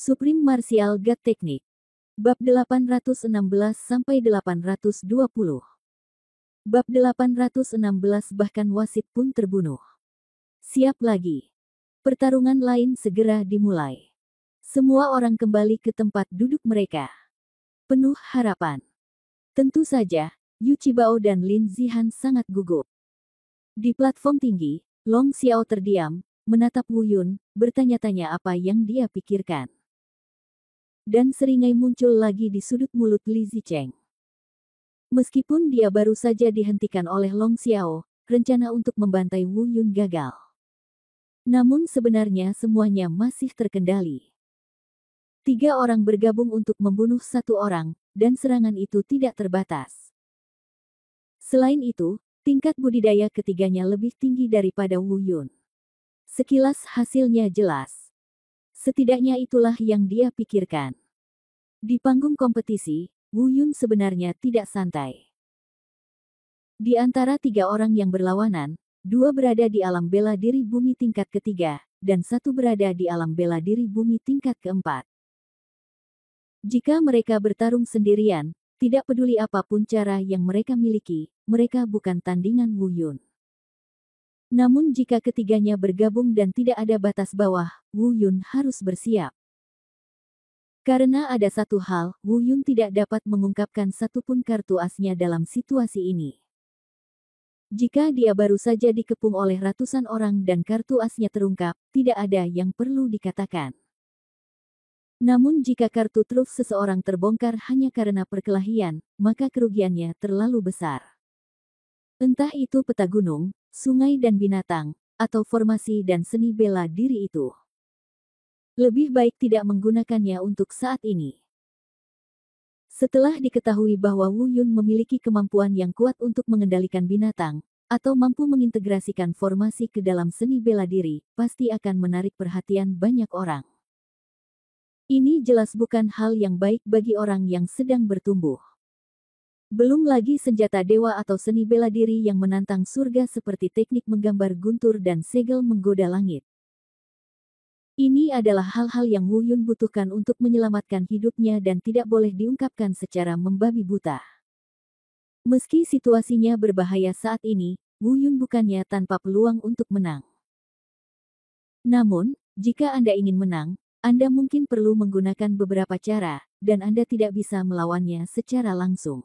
Supreme Martial God Technique. Bab 816-820. Bab 816 bahkan wasit pun terbunuh. Siap lagi. Pertarungan lain segera dimulai. Semua orang kembali ke tempat duduk mereka. Penuh harapan. Tentu saja, Yu Qibao dan Lin Zihan sangat gugup. Di platform tinggi, Long Xiao terdiam, menatap Wu Yun, bertanya-tanya apa yang dia pikirkan. Dan seringai muncul lagi di sudut mulut Li Zicheng. Meskipun dia baru saja dihentikan oleh Long Xiao, rencana untuk membantai Wu Yun gagal. Namun sebenarnya semuanya masih terkendali. 3 orang bergabung untuk membunuh 1 orang, dan serangan itu tidak terbatas. Selain itu, tingkat budidaya ketiganya lebih tinggi daripada Wu Yun. Sekilas hasilnya jelas. Setidaknya itulah yang dia pikirkan. Di panggung kompetisi, Wu Yun sebenarnya tidak santai. Di antara 3 orang yang berlawanan, 2 berada di alam bela diri bumi tingkat ketiga, dan 1 berada di alam bela diri bumi tingkat keempat. Jika mereka bertarung sendirian, tidak peduli apapun cara yang mereka miliki, mereka bukan tandingan Wu Yun. Namun jika ketiganya bergabung dan tidak ada batas bawah, Wu Yun harus bersiap. Karena ada satu hal, Wu Yun tidak dapat mengungkapkan satupun kartu asnya dalam situasi ini. Jika dia baru saja dikepung oleh ratusan orang dan kartu asnya terungkap, tidak ada yang perlu dikatakan. Namun jika kartu truf seseorang terbongkar hanya karena perkelahian, maka kerugiannya terlalu besar. Entah itu peta gunung, sungai dan binatang, atau formasi dan seni bela diri itu. Lebih baik tidak menggunakannya untuk saat ini. Setelah diketahui bahwa Wu Yun memiliki kemampuan yang kuat untuk mengendalikan binatang, atau mampu mengintegrasikan formasi ke dalam seni bela diri, pasti akan menarik perhatian banyak orang. Ini jelas bukan hal yang baik bagi orang yang sedang bertumbuh. Belum lagi senjata dewa atau seni bela diri yang menantang surga seperti teknik menggambar guntur dan segel menggoda langit. Ini adalah hal-hal yang Wu Yun butuhkan untuk menyelamatkan hidupnya dan tidak boleh diungkapkan secara membabi buta. Meski situasinya berbahaya saat ini, Wu Yun bukannya tanpa peluang untuk menang. Namun, jika Anda ingin menang, Anda mungkin perlu menggunakan beberapa cara, dan Anda tidak bisa melawannya secara langsung.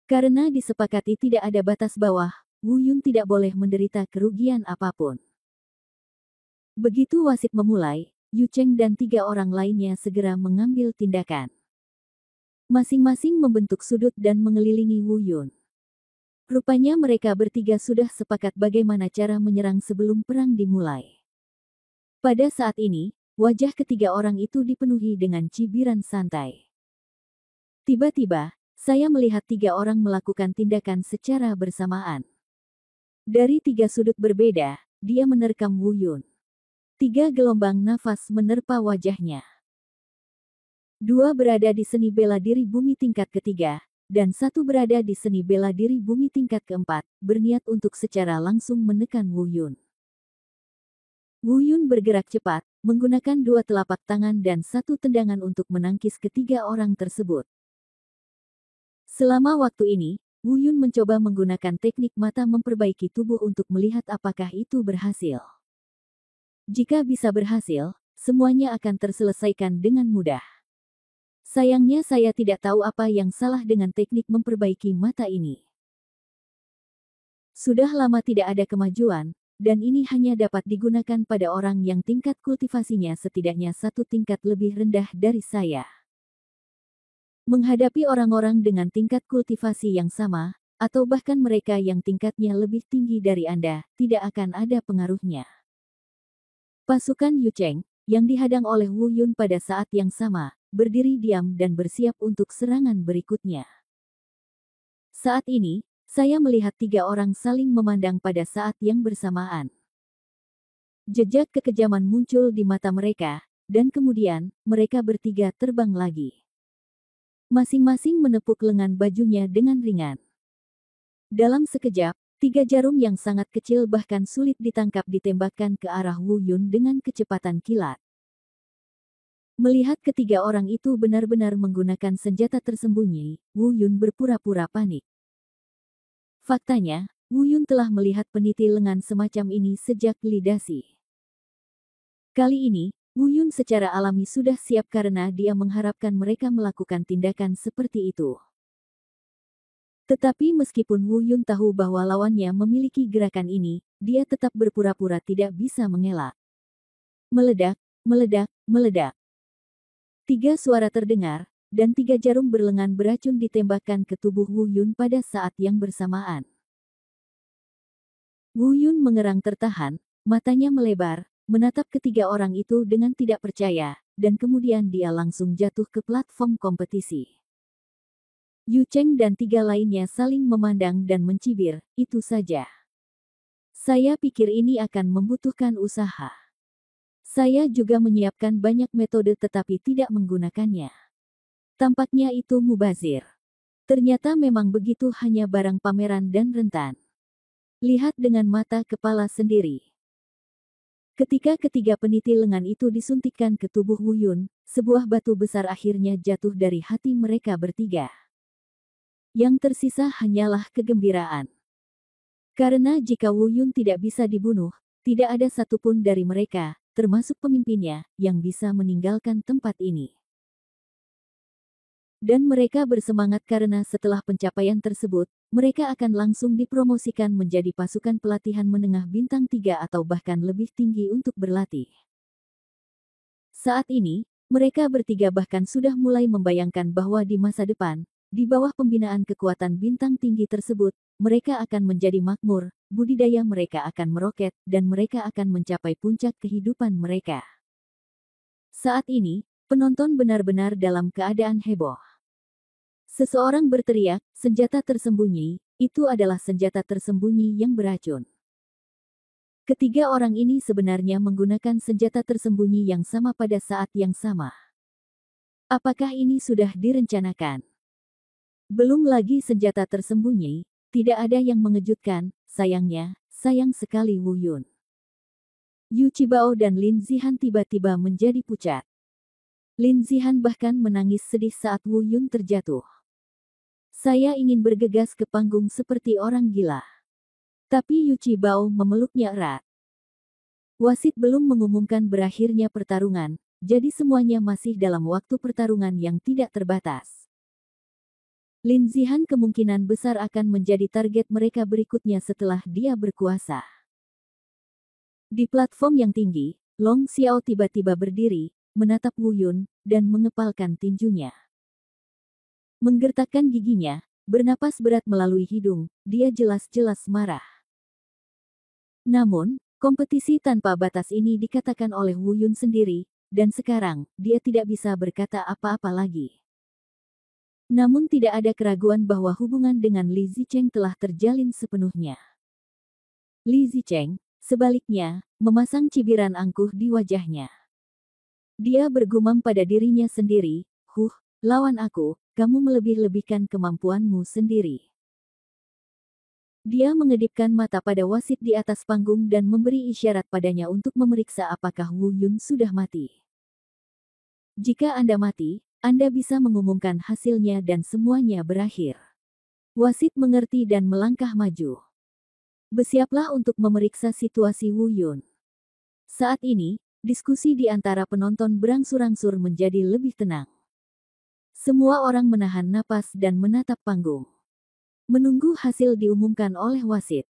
Karena disepakati tidak ada batas bawah, Wu Yun tidak boleh menderita kerugian apapun. Begitu wasit memulai, Yu Cheng dan 3 orang lainnya segera mengambil tindakan. Masing-masing membentuk sudut dan mengelilingi Wu Yun. Rupanya mereka bertiga sudah sepakat bagaimana cara menyerang sebelum perang dimulai. Pada saat ini, wajah ketiga orang itu dipenuhi dengan cibiran santai. Tiba-tiba, saya melihat 3 orang melakukan tindakan secara bersamaan. Dari 3 sudut berbeda, dia menerkam Wu Yun. 3 gelombang nafas menerpa wajahnya. 2 berada di seni bela diri bumi tingkat ketiga, dan 1 berada di seni bela diri bumi tingkat keempat, berniat untuk secara langsung menekan Wu Yun. Wu Yun bergerak cepat, menggunakan 2 telapak tangan dan 1 tendangan untuk menangkis ketiga orang tersebut. Selama waktu ini, Wu Yun mencoba menggunakan teknik mata memperbaiki tubuh untuk melihat apakah itu berhasil. Jika bisa berhasil, semuanya akan terselesaikan dengan mudah. Sayangnya saya tidak tahu apa yang salah dengan teknik memperbaiki mata ini. Sudah lama tidak ada kemajuan, dan ini hanya dapat digunakan pada orang yang tingkat kultivasinya setidaknya 1 tingkat lebih rendah dari saya. Menghadapi orang-orang dengan tingkat kultivasi yang sama, atau bahkan mereka yang tingkatnya lebih tinggi dari Anda, tidak akan ada pengaruhnya. Pasukan Yu Cheng, yang dihadang oleh Wu Yun pada saat yang sama, berdiri diam dan bersiap untuk serangan berikutnya. Saat ini, saya melihat 3 orang saling memandang pada saat yang bersamaan. Jejak kekejaman muncul di mata mereka, dan kemudian, mereka bertiga terbang lagi. Masing-masing menepuk lengan bajunya dengan ringan. Dalam sekejap, 3 jarum yang sangat kecil bahkan sulit ditangkap ditembakkan ke arah Wu Yun dengan kecepatan kilat. Melihat ketiga orang itu benar-benar menggunakan senjata tersembunyi, Wu Yun berpura-pura panik. Faktanya, Wu Yun telah melihat peniti lengan semacam ini sejak lidasi. Kali ini, Wu Yun secara alami sudah siap karena dia mengharapkan mereka melakukan tindakan seperti itu. Tetapi meskipun Wu Yun tahu bahwa lawannya memiliki gerakan ini, dia tetap berpura-pura tidak bisa mengelak. Meledak, meledak, meledak. 3 suara terdengar, dan 3 jarum berlengan beracun ditembakkan ke tubuh Wu Yun pada saat yang bersamaan. Wu Yun mengerang tertahan, matanya melebar, menatap ketiga orang itu dengan tidak percaya, dan kemudian dia langsung jatuh ke platform kompetisi. Yu Cheng dan 3 lainnya saling memandang dan mencibir, itu saja. Saya pikir ini akan membutuhkan usaha. Saya juga menyiapkan banyak metode tetapi tidak menggunakannya. Tampaknya itu mubazir. Ternyata memang begitu, hanya barang pameran dan rentan. Lihat dengan mata kepala sendiri. Ketika ketiga peniti lengan itu disuntikkan ke tubuh Wu Yun, sebuah batu besar akhirnya jatuh dari hati mereka bertiga. Yang tersisa hanyalah kegembiraan. Karena jika Wu Yun tidak bisa dibunuh, tidak ada satupun dari mereka, termasuk pemimpinnya, yang bisa meninggalkan tempat ini. Dan mereka bersemangat karena setelah pencapaian tersebut, mereka akan langsung dipromosikan menjadi pasukan pelatihan menengah bintang 3 atau bahkan lebih tinggi untuk berlatih. Saat ini, mereka bertiga bahkan sudah mulai membayangkan bahwa di masa depan, di bawah pembinaan kekuatan bintang tinggi tersebut, mereka akan menjadi makmur, budidaya mereka akan meroket, dan mereka akan mencapai puncak kehidupan mereka. Saat ini, penonton benar-benar dalam keadaan heboh. Seseorang berteriak, senjata tersembunyi, itu adalah senjata tersembunyi yang beracun. Ketiga orang ini sebenarnya menggunakan senjata tersembunyi yang sama pada saat yang sama. Apakah ini sudah direncanakan? Belum lagi senjata tersembunyi, tidak ada yang mengejutkan, sayangnya, sayang sekali Wu Yun. Yu Qibao dan Lin Zihan tiba-tiba menjadi pucat. Lin Zihan bahkan menangis sedih saat Wu Yun terjatuh. Saya ingin bergegas ke panggung seperti orang gila. Tapi Yu Qibao memeluknya erat. Wasit belum mengumumkan berakhirnya pertarungan, jadi semuanya masih dalam waktu pertarungan yang tidak terbatas. Lin Zihan kemungkinan besar akan menjadi target mereka berikutnya setelah dia berkuasa. Di platform yang tinggi, Long Xiao tiba-tiba berdiri, menatap Wu Yun, dan mengepalkan tinjunya. Menggertakkan giginya, bernapas berat melalui hidung, dia jelas-jelas marah. Namun, kompetisi tanpa batas ini dikatakan oleh Wu Yun sendiri, dan sekarang, dia tidak bisa berkata apa-apa lagi. Namun tidak ada keraguan bahwa hubungan dengan Li Zicheng telah terjalin sepenuhnya. Li Zicheng, sebaliknya, memasang cibiran angkuh di wajahnya. Dia bergumam pada dirinya sendiri, lawan aku, kamu melebih-lebihkan kemampuanmu sendiri. Dia mengedipkan mata pada wasit di atas panggung dan memberi isyarat padanya untuk memeriksa apakah Wu Yun sudah mati. Jika Anda mati, Anda bisa mengumumkan hasilnya dan semuanya berakhir. Wasit mengerti dan melangkah maju. Bersiaplah untuk memeriksa situasi Wu Yun. Saat ini, diskusi di antara penonton berangsur-angsur menjadi lebih tenang. Semua orang menahan napas dan menatap panggung. Menunggu hasil diumumkan oleh wasit.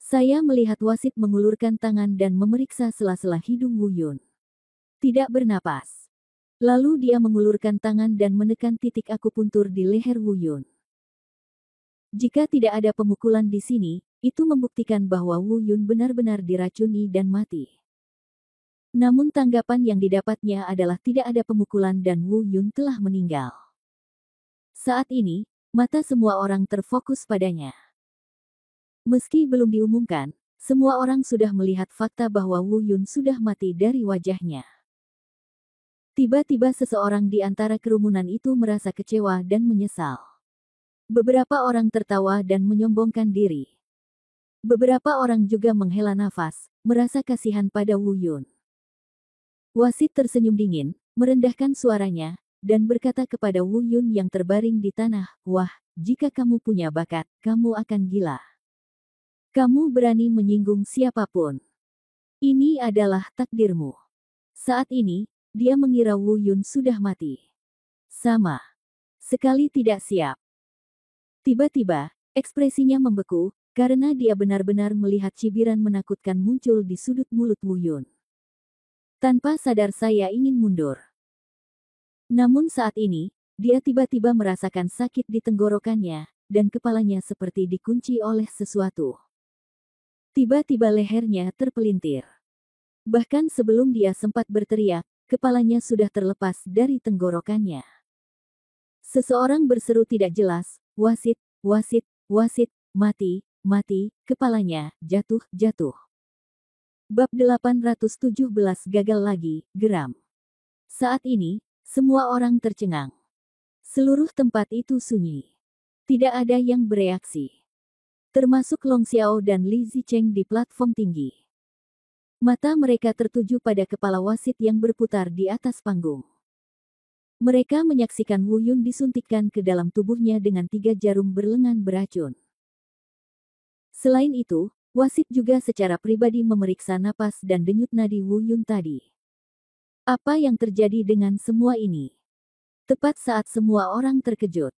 Saya melihat wasit mengulurkan tangan dan memeriksa sela-sela hidung Wu Yun. Tidak bernapas. Lalu dia mengulurkan tangan dan menekan titik akupuntur di leher Wu Yun. Jika tidak ada pemukulan di sini, itu membuktikan bahwa Wu Yun benar-benar diracuni dan mati. Namun tanggapan yang didapatnya adalah tidak ada pemukulan dan Wu Yun telah meninggal. Saat ini, mata semua orang terfokus padanya. Meski belum diumumkan, semua orang sudah melihat fakta bahwa Wu Yun sudah mati dari wajahnya. Tiba-tiba seseorang di antara kerumunan itu merasa kecewa dan menyesal. Beberapa orang tertawa dan menyombongkan diri. Beberapa orang juga menghela nafas, merasa kasihan pada Wu Yun. Wasit tersenyum dingin, merendahkan suaranya, dan berkata kepada Wu Yun yang terbaring di tanah, "Wah, jika kamu punya bakat, kamu akan gila. Kamu berani menyinggung siapapun. Ini adalah takdirmu." Saat ini, dia mengira Wu Yun sudah mati. Sama sekali tidak siap. Tiba-tiba, ekspresinya membeku, karena dia benar-benar melihat cibiran menakutkan muncul di sudut mulut Wu Yun. Tanpa sadar saya ingin mundur. Namun saat ini, dia tiba-tiba merasakan sakit di tenggorokannya, dan kepalanya seperti dikunci oleh sesuatu. Tiba-tiba lehernya terpelintir. Bahkan sebelum dia sempat berteriak, kepalanya sudah terlepas dari tenggorokannya. Seseorang berseru tidak jelas, "Wasit, wasit, wasit, mati, mati," kepalanya jatuh, jatuh. Bab 817 gagal lagi, geram. Saat ini, semua orang tercengang. Seluruh tempat itu sunyi. Tidak ada yang bereaksi. Termasuk Long Xiao dan Li Zicheng di platform tinggi. Mata mereka tertuju pada kepala wasit yang berputar di atas panggung. Mereka menyaksikan Wu Yun disuntikkan ke dalam tubuhnya dengan 3 jarum berlengan beracun. Selain itu, wasit juga secara pribadi memeriksa napas dan denyut nadi Wu Yun tadi. Apa yang terjadi dengan semua ini? Tepat saat semua orang terkejut.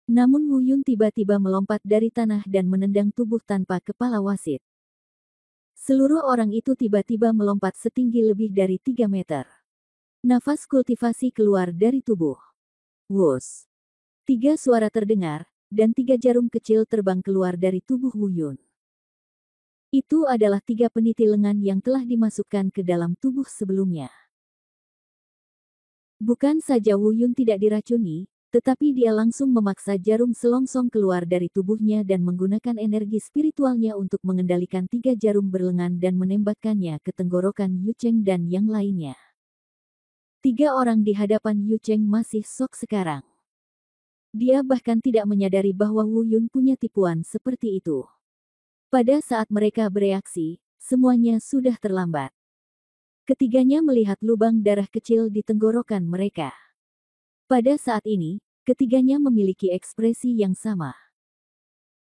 Namun Wu Yun tiba-tiba melompat dari tanah dan menendang tubuh tanpa kepala wasit. Seluruh orang itu tiba-tiba melompat setinggi lebih dari 3 meter. Nafas kultivasi keluar dari tubuh. Wus. 3 suara terdengar, dan 3 jarum kecil terbang keluar dari tubuh Wu Yun. Itu adalah 3 peniti lengan yang telah dimasukkan ke dalam tubuh sebelumnya. Bukan saja Wu Yun tidak diracuni, tetapi dia langsung memaksa jarum selongsong keluar dari tubuhnya dan menggunakan energi spiritualnya untuk mengendalikan 3 jarum berlengan dan menembakkannya ke tenggorokan Yu Cheng dan yang lainnya. 3 orang di hadapan Yu Cheng masih sok sekarang. Dia bahkan tidak menyadari bahwa Wu Yun punya tipuan seperti itu. Pada saat mereka bereaksi, semuanya sudah terlambat. Ketiganya melihat lubang darah kecil di tenggorokan mereka. Pada saat ini, ketiganya memiliki ekspresi yang sama.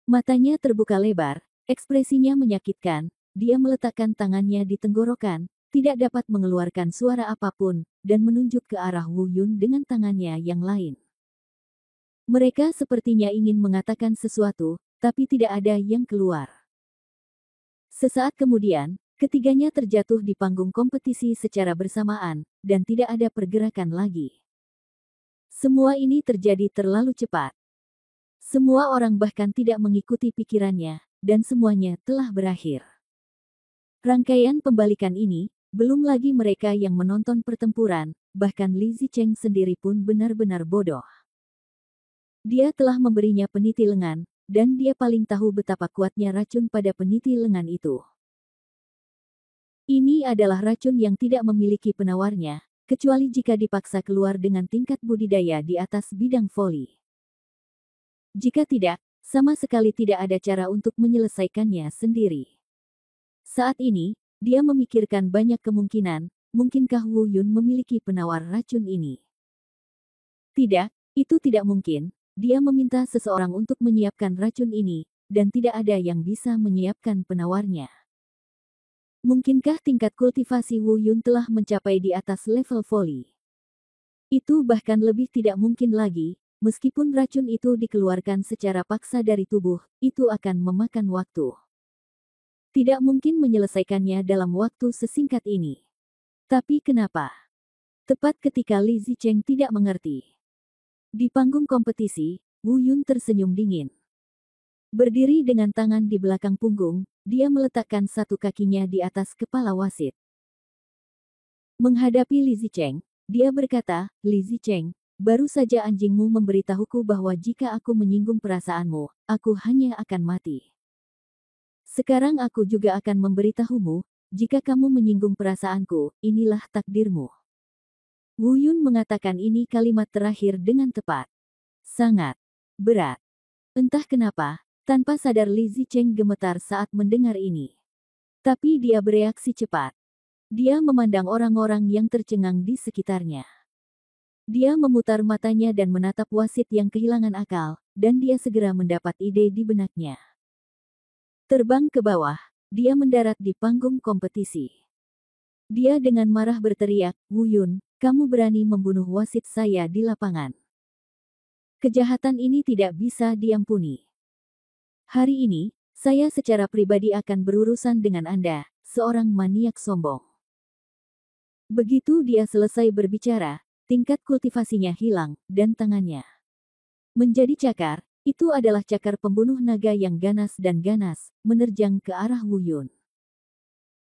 Matanya terbuka lebar, ekspresinya menyakitkan, dia meletakkan tangannya di tenggorokan, tidak dapat mengeluarkan suara apapun, dan menunjuk ke arah Wu Yun dengan tangannya yang lain. Mereka sepertinya ingin mengatakan sesuatu, tapi tidak ada yang keluar. Sesaat kemudian, ketiganya terjatuh di panggung kompetisi secara bersamaan, dan tidak ada pergerakan lagi. Semua ini terjadi terlalu cepat. Semua orang bahkan tidak mengikuti pikirannya, dan semuanya telah berakhir. Rangkaian pembalikan ini, belum lagi mereka yang menonton pertempuran, bahkan Li Zicheng sendiri pun benar-benar bodoh. Dia telah memberinya peniti lengan, dan dia paling tahu betapa kuatnya racun pada peniti lengan itu. Ini adalah racun yang tidak memiliki penawarnya, kecuali jika dipaksa keluar dengan tingkat budidaya di atas bidang voli. Jika tidak, sama sekali tidak ada cara untuk menyelesaikannya sendiri. Saat ini, dia memikirkan banyak kemungkinan, mungkinkah Wu Yun memiliki penawar racun ini? Tidak, itu tidak mungkin. Dia meminta seseorang untuk menyiapkan racun ini, dan tidak ada yang bisa menyiapkan penawarnya. Mungkinkah tingkat kultivasi Wu Yun telah mencapai di atas level voli? Itu bahkan lebih tidak mungkin lagi, meskipun racun itu dikeluarkan secara paksa dari tubuh, itu akan memakan waktu. Tidak mungkin menyelesaikannya dalam waktu sesingkat ini. Tapi kenapa? Tepat ketika Li Zicheng tidak mengerti. Di panggung kompetisi, Wu Yun tersenyum dingin. Berdiri dengan tangan di belakang punggung, dia meletakkan satu kakinya di atas kepala wasit. Menghadapi Li Zicheng, dia berkata, "Li Zicheng, baru saja anjingmu memberitahuku bahwa jika aku menyinggung perasaanmu, aku hanya akan mati. Sekarang aku juga akan memberitahumu, jika kamu menyinggung perasaanku, inilah takdirmu." Wu Yun mengatakan ini kalimat terakhir dengan tepat. Sangat berat. Entah kenapa, tanpa sadar Li Zicheng gemetar saat mendengar ini. Tapi dia bereaksi cepat. Dia memandang orang-orang yang tercengang di sekitarnya. Dia memutar matanya dan menatap wasit yang kehilangan akal, dan dia segera mendapat ide di benaknya. Terbang ke bawah, dia mendarat di panggung kompetisi. Dia dengan marah berteriak, "Wu Yun, kamu berani membunuh wasit saya di lapangan. Kejahatan ini tidak bisa diampuni. Hari ini, saya secara pribadi akan berurusan dengan Anda, seorang maniak sombong." Begitu dia selesai berbicara, tingkat kultivasinya hilang, dan tangannya menjadi cakar. Itu adalah cakar pembunuh naga yang ganas dan ganas, menerjang ke arah Wu Yun.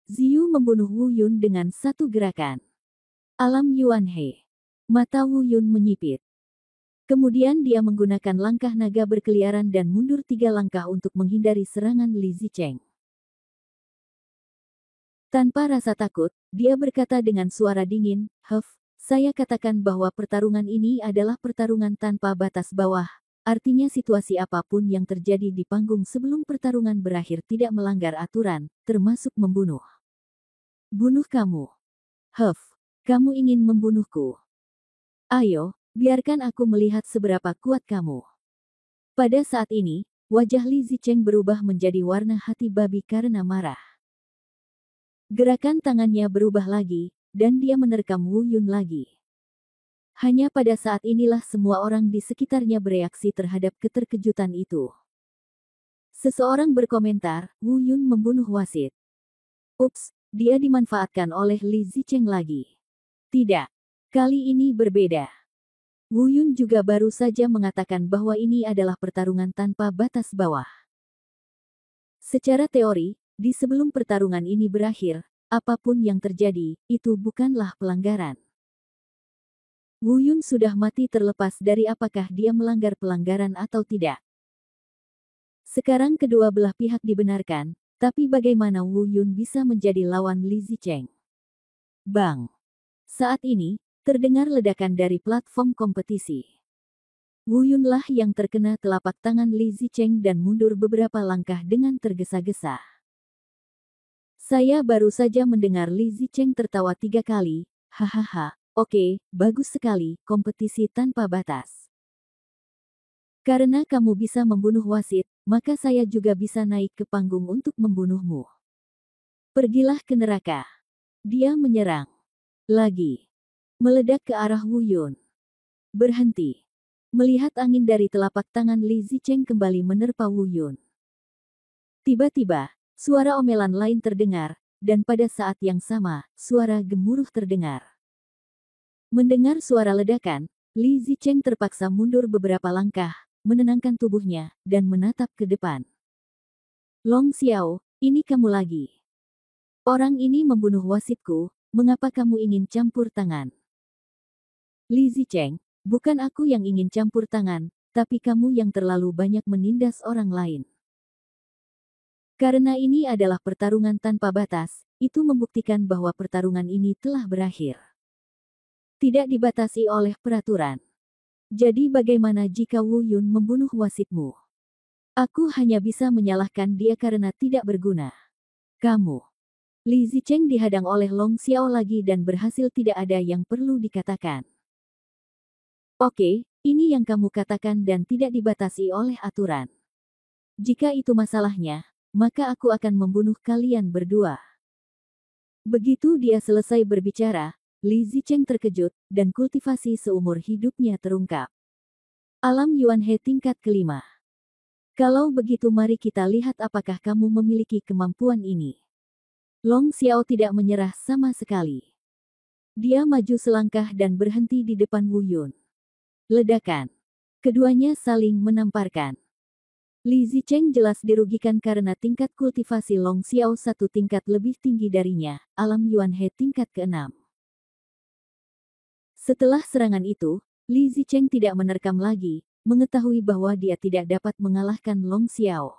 Ziyu membunuh Wu Yun dengan satu gerakan. Alam Yuan He. Mata Wu Yun menyipit. Kemudian dia menggunakan langkah naga berkeliaran dan mundur 3 langkah untuk menghindari serangan Li Zicheng. Tanpa rasa takut, dia berkata dengan suara dingin, saya katakan bahwa pertarungan ini adalah pertarungan tanpa batas bawah. Artinya situasi apapun yang terjadi di panggung sebelum pertarungan berakhir tidak melanggar aturan, termasuk membunuh. Bunuh kamu. Kamu ingin membunuhku. Ayo, biarkan aku melihat seberapa kuat kamu. Pada saat ini, wajah Li Zicheng berubah menjadi warna hati babi karena marah. Gerakan tangannya berubah lagi, dan dia menerkam Wu Yun lagi. Hanya pada saat inilah semua orang di sekitarnya bereaksi terhadap keterkejutan itu. Seseorang berkomentar, Wu Yun membunuh wasit. Ups, dia dimanfaatkan oleh Li Zicheng lagi. Tidak, kali ini berbeda. Wu Yun juga baru saja mengatakan bahwa ini adalah pertarungan tanpa batas bawah. Secara teori, di sebelum pertarungan ini berakhir, apapun yang terjadi, itu bukanlah pelanggaran. Wu Yun sudah mati terlepas dari apakah dia melanggar pelanggaran atau tidak. Sekarang kedua belah pihak dibenarkan, tapi bagaimana Wu Yun bisa menjadi lawan Li Zicheng? Bang! Saat ini, terdengar ledakan dari platform kompetisi. Wu Yunlah yang terkena telapak tangan Li Zicheng dan mundur beberapa langkah dengan tergesa-gesa. Saya baru saja mendengar Li Zicheng tertawa 3 kali, hahaha, oke, bagus sekali, kompetisi tanpa batas. Karena kamu bisa membunuh wasit, maka saya juga bisa naik ke panggung untuk membunuhmu. Pergilah ke neraka. Dia menyerang. Lagi. Meledak ke arah Wu Yun. Berhenti. Melihat angin dari telapak tangan Li Zicheng kembali menerpa Wu Yun. Tiba-tiba, suara omelan lain terdengar, dan pada saat yang sama, suara gemuruh terdengar. Mendengar suara ledakan, Li Zicheng terpaksa mundur beberapa langkah, menenangkan tubuhnya, dan menatap ke depan. Long Xiao, ini kamu lagi. Orang ini membunuh wasitku, mengapa kamu ingin campur tangan? Li Zicheng, bukan aku yang ingin campur tangan, tapi kamu yang terlalu banyak menindas orang lain. Karena ini adalah pertarungan tanpa batas, itu membuktikan bahwa pertarungan ini telah berakhir. Tidak dibatasi oleh peraturan. Jadi bagaimana jika Wu Yun membunuh wasitmu? Aku hanya bisa menyalahkan dia karena tidak berguna. Kamu. Li Zicheng dihadang oleh Long Xiao lagi dan berhasil tidak ada yang perlu dikatakan. Oke, ini yang kamu katakan dan tidak dibatasi oleh aturan. Jika itu masalahnya, maka aku akan membunuh kalian berdua. Begitu dia selesai berbicara, Li Zicheng terkejut, dan kultivasi seumur hidupnya terungkap. Alam Yuan He tingkat kelima. Kalau begitu mari kita lihat apakah kamu memiliki kemampuan ini. Long Xiao tidak menyerah sama sekali. Dia maju selangkah dan berhenti di depan Wu Yun. Ledakan. Keduanya saling menamparkan. Li Zicheng jelas dirugikan karena tingkat kultivasi Long Xiao 1 tingkat lebih tinggi darinya, Alam Yuan He tingkat ke-6. Setelah serangan itu, Li Zicheng tidak menerkam lagi, mengetahui bahwa dia tidak dapat mengalahkan Long Xiao.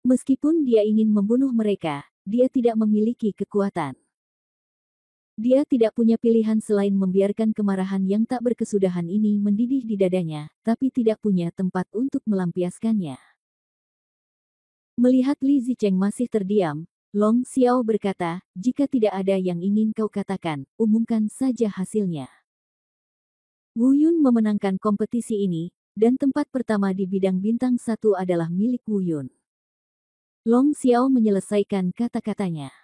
Meskipun dia ingin membunuh mereka, dia tidak memiliki kekuatan. Dia tidak punya pilihan selain membiarkan kemarahan yang tak berkesudahan ini mendidih di dadanya, tapi tidak punya tempat untuk melampiaskannya. Melihat Li Zicheng masih terdiam, Long Xiao berkata, jika tidak ada yang ingin kau katakan, umumkan saja hasilnya. Wu Yun memenangkan kompetisi ini, dan tempat pertama di bidang bintang 1 adalah milik Wu Yun. Long Xiao menyelesaikan kata-katanya.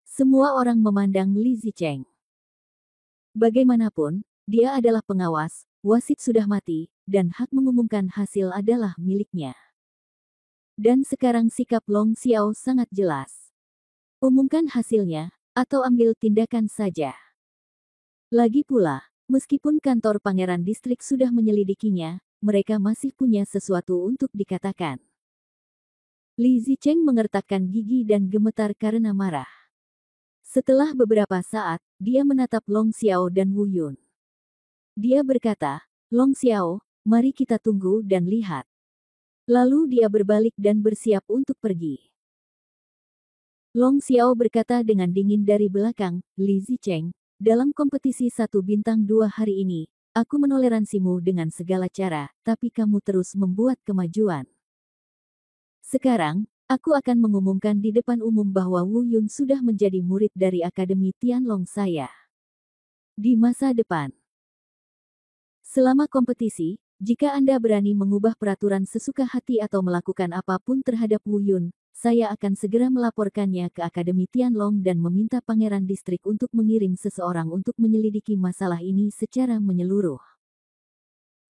Semua orang memandang Li Zicheng. Bagaimanapun, dia adalah pengawas, wasit sudah mati, dan hak mengumumkan hasil adalah miliknya. Dan sekarang sikap Long Xiao sangat jelas. Umumkan hasilnya, atau ambil tindakan saja. Lagi pula, meskipun kantor Pangeran Distrik sudah menyelidikinya, mereka masih punya sesuatu untuk dikatakan. Li Zicheng mengertakkan gigi dan gemetar karena marah. Setelah beberapa saat, dia menatap Long Xiao dan Wu Yun. Dia berkata, Long Xiao, mari kita tunggu dan lihat. Lalu dia berbalik dan bersiap untuk pergi. Long Xiao berkata dengan dingin dari belakang, Li Zicheng, dalam kompetisi 1 bintang 2 hari ini, aku menoleransimu dengan segala cara, tapi kamu terus membuat kemajuan. Sekarang, aku akan mengumumkan di depan umum bahwa Wu Yun sudah menjadi murid dari Akademi Tianlong saya. Di masa depan. Selama kompetisi, jika Anda berani mengubah peraturan sesuka hati atau melakukan apapun terhadap Wu Yun, saya akan segera melaporkannya ke Akademi Tianlong dan meminta Pangeran Distrik untuk mengirim seseorang untuk menyelidiki masalah ini secara menyeluruh.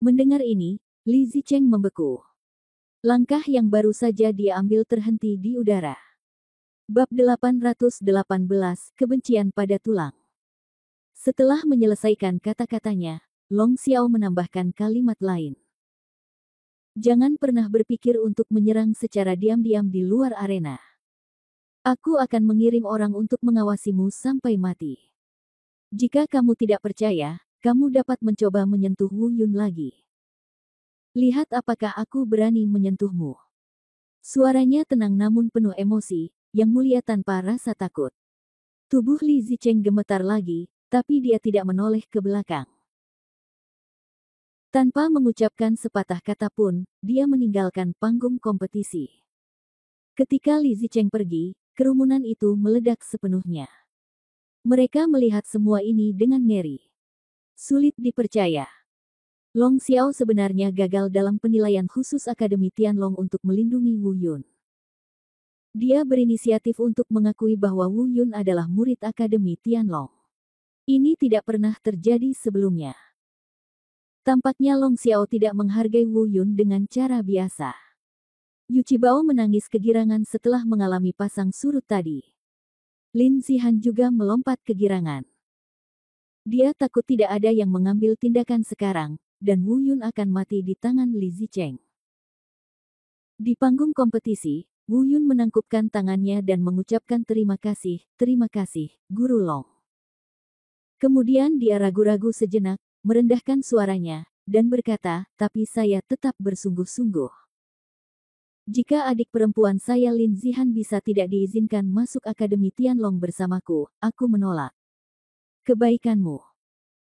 Mendengar ini, Li Zicheng membeku. Langkah yang baru saja dia ambil terhenti di udara. Bab 818, Kebencian pada Tulang. Setelah menyelesaikan kata-katanya, Long Xiao menambahkan kalimat lain. Jangan pernah berpikir untuk menyerang secara diam-diam di luar arena. Aku akan mengirim orang untuk mengawasimu sampai mati. Jika kamu tidak percaya, kamu dapat mencoba menyentuh Wu Yun lagi. Lihat apakah aku berani menyentuhmu. Suaranya tenang namun penuh emosi, yang mulia tanpa rasa takut. Tubuh Li Zicheng gemetar lagi, tapi dia tidak menoleh ke belakang. Tanpa mengucapkan sepatah kata pun, dia meninggalkan panggung kompetisi. Ketika Li Zicheng pergi, kerumunan itu meledak sepenuhnya. Mereka melihat semua ini dengan ngeri. Sulit dipercaya. Long Xiao sebenarnya gagal dalam penilaian khusus Akademi Tianlong untuk melindungi Wu Yun. Dia berinisiatif untuk mengakui bahwa Wu Yun adalah murid Akademi Tianlong. Ini tidak pernah terjadi sebelumnya. Tampaknya Long Xiao tidak menghargai Wu Yun dengan cara biasa. Yu Qibao menangis kegirangan setelah mengalami pasang surut tadi. Lin Zihan juga melompat kegirangan. Dia takut tidak ada yang mengambil tindakan sekarang, dan Wu Yun akan mati di tangan Li Zicheng. Di panggung kompetisi, Wu Yun menangkupkan tangannya dan mengucapkan terima kasih, Guru Long. Kemudian dia ragu-ragu sejenak, merendahkan suaranya, dan berkata, tapi saya tetap bersungguh-sungguh. Jika adik perempuan saya Lin Zihan bisa tidak diizinkan masuk Akademi Tianlong bersamaku, aku menolak. Kebaikanmu.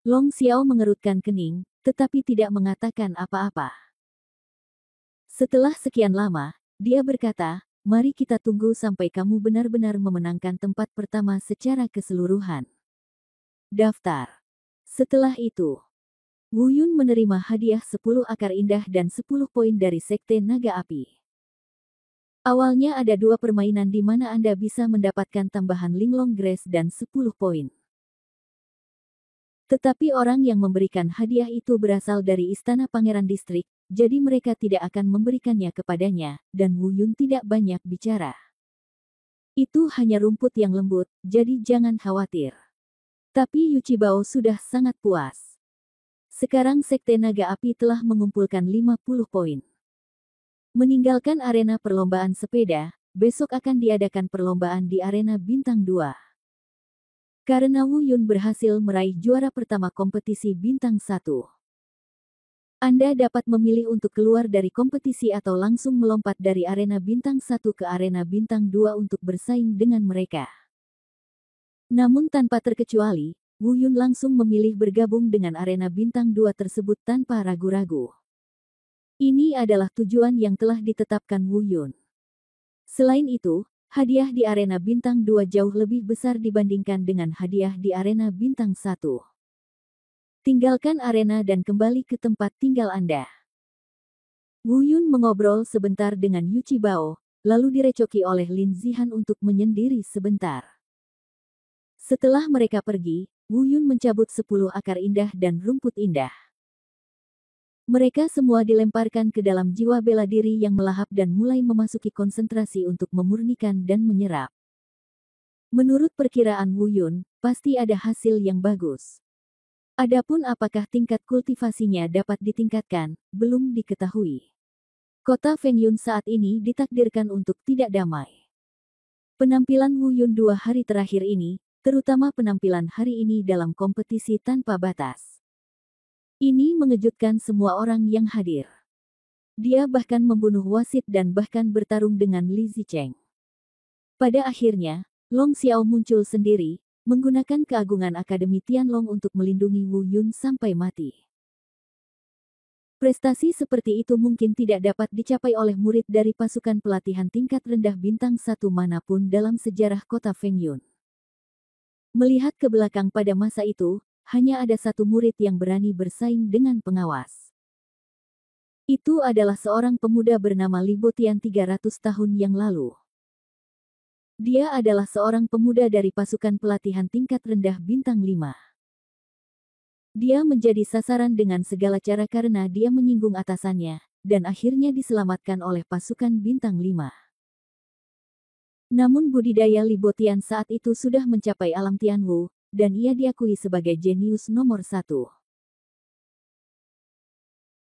Long Xiao mengerutkan kening, tetapi tidak mengatakan apa-apa. Setelah sekian lama, dia berkata, mari kita tunggu sampai kamu benar-benar memenangkan tempat pertama secara keseluruhan. Daftar. Setelah itu, Wu Yun menerima hadiah 10 akar indah dan 10 poin dari Sekte Naga Api. Awalnya ada 2 permainan di mana Anda bisa mendapatkan tambahan Linglong Grace dan 10 poin. Tetapi orang yang memberikan hadiah itu berasal dari Istana Pangeran Distrik, jadi mereka tidak akan memberikannya kepadanya, dan Wu Yun tidak banyak bicara. Itu hanya rumput yang lembut, jadi jangan khawatir. Tapi Yu Qibao sudah sangat puas. Sekarang Sekte Naga Api telah mengumpulkan 50 poin. Meninggalkan arena perlombaan sepeda, besok akan diadakan perlombaan di arena Bintang 2. Karena Wu Yun berhasil meraih juara pertama kompetisi Bintang 1. Anda dapat memilih untuk keluar dari kompetisi atau langsung melompat dari arena Bintang 1 ke arena Bintang 2 untuk bersaing dengan mereka. Namun tanpa terkecuali, Wu Yun langsung memilih bergabung dengan arena Bintang 2 tersebut tanpa ragu-ragu. Ini adalah tujuan yang telah ditetapkan Wu Yun. Selain itu, Hadiah di arena bintang 2 jauh lebih besar dibandingkan dengan hadiah di arena bintang 1. Tinggalkan arena dan kembali ke tempat tinggal Anda. Wu Yun mengobrol sebentar dengan Yu Qibao, lalu direcoki oleh Lin Zihan untuk menyendiri sebentar. Setelah mereka pergi, Wu Yun mencabut 10 akar indah dan rumput indah. Mereka semua dilemparkan ke dalam jiwa bela diri yang melahap dan mulai memasuki konsentrasi untuk memurnikan dan menyerap. Menurut perkiraan Wu Yun, pasti ada hasil yang bagus. Adapun apakah tingkat kultivasinya dapat ditingkatkan, belum diketahui. Kota Fengyun saat ini ditakdirkan untuk tidak damai. Penampilan Wu Yun 2 hari terakhir ini, terutama penampilan hari ini dalam kompetisi tanpa batas. Ini mengejutkan semua orang yang hadir. Dia bahkan membunuh wasit dan bahkan bertarung dengan Li Zicheng. Pada akhirnya, Long Xiao muncul sendiri, menggunakan keagungan Akademi Tianlong untuk melindungi Wu Yun sampai mati. Prestasi seperti itu mungkin tidak dapat dicapai oleh murid dari pasukan pelatihan tingkat rendah bintang 1 manapun dalam sejarah kota Fengyun. Melihat ke belakang pada masa itu, hanya ada satu murid yang berani bersaing dengan pengawas. Itu adalah seorang pemuda bernama Li Botian 300 tahun yang lalu. Dia adalah seorang pemuda dari pasukan pelatihan tingkat rendah bintang 5. Dia menjadi sasaran dengan segala cara karena dia menyinggung atasannya, dan akhirnya diselamatkan oleh pasukan bintang 5. Namun budidaya Li Botian saat itu sudah mencapai alam Tianwu, dan ia diakui sebagai jenius nomor 1.